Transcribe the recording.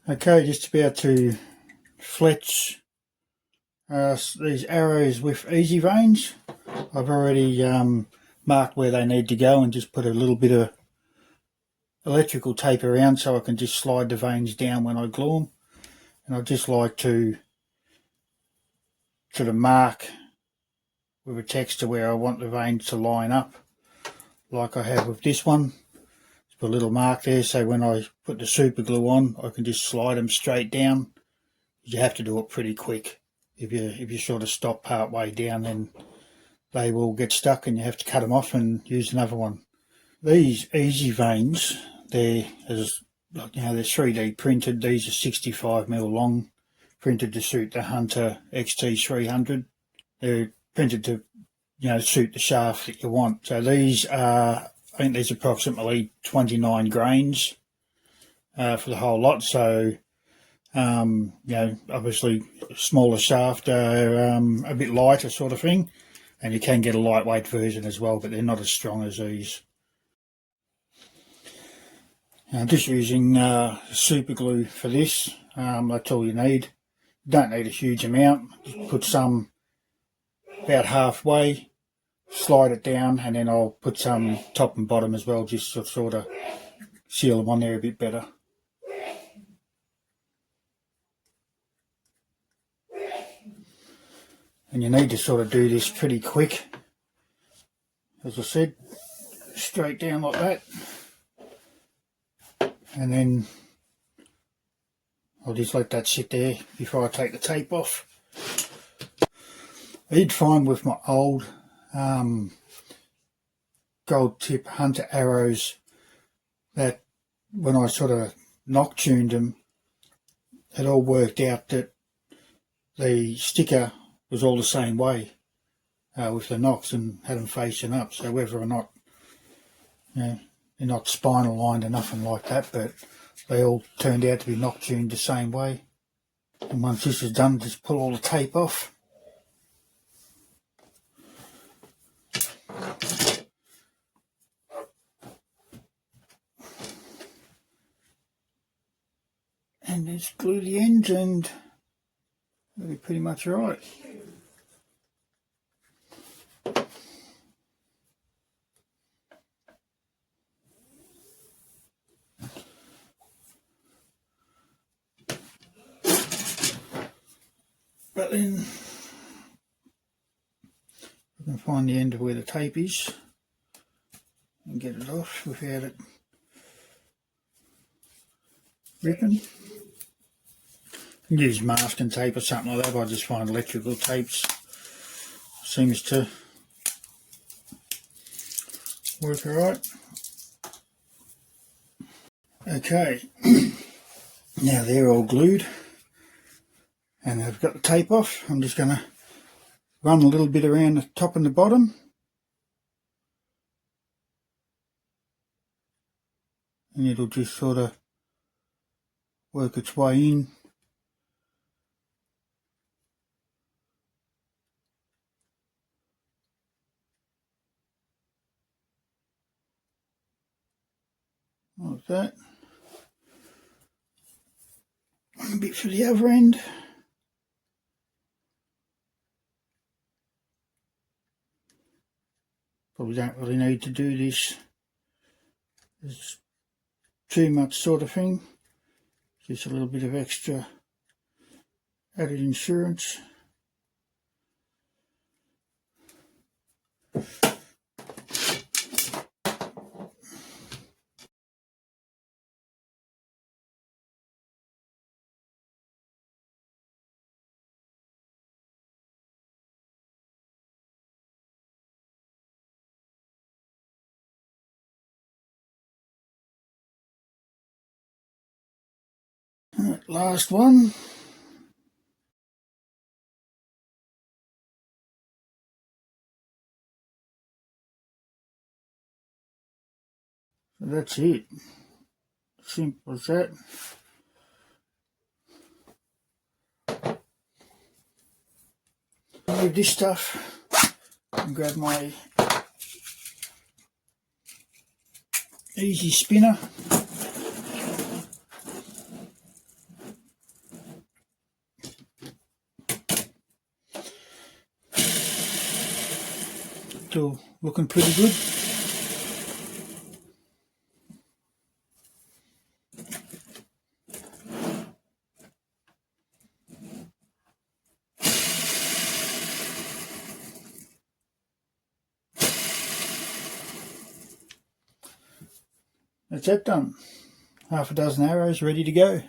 Okay, just about to fletch these arrows with easy veins. I've already marked where they need to go and just put a little bit of electrical tape around so I can just slide the veins down when I glue them. And I just like to sort of mark with a texture where I want the veins to line up, like I have with this one. Just put a little mark there so when I put the super glue on I can just slide them straight down. You have to do it pretty quick. If you sort of stop part way down, then they will get stuck and you have to cut them off and use another one. These easy veins, they're 3D printed. These are 65mm long, printed to suit the Hunter XT300. They're printed to suit the shaft that you want. So these are, I think there's approximately 29 grains for the whole lot. So obviously smaller shaft are a bit lighter sort of thing, and you can get a lightweight version as well, but they're not as strong as these. I'm just using super glue for this. That's all you need. You don't need a huge amount. Just put some about halfway, slide it down, and then I'll put some top and bottom as well, just to sort of seal them on there a bit better. And you need to sort of do this pretty quick. As I said, straight down like that. And then I'll just let that sit there before I take the tape off. I did find with my old gold tip Hunter arrows that when I sort of knock tuned them, it all worked out that the sticker was all the same way with the knocks and had them facing up. So whether or not they're not spinal lined or nothing like that, but they all turned out to be knock tuned the same way. And once this is done, just pull all the tape off. And just glue the ends and it'll be pretty much right. But then I can find the end of where the tape is and get it off without it ripping. You can use masking tape or something like that, but I just find electrical tapes seems to work alright. Okay, now they're all glued and I've got the tape off. I'm just going to run a little bit around the top and the bottom, and it'll just sort of work its way in. Like that. A bit for the other end. Probably don't really need to do this. There's too much sort of thing. Just a little bit of extra added insurance. Right, last one. So that's it. Simple as that. Move this stuff and grab my easy spinner. Still looking pretty good. That's it done. Half a dozen arrows ready to go.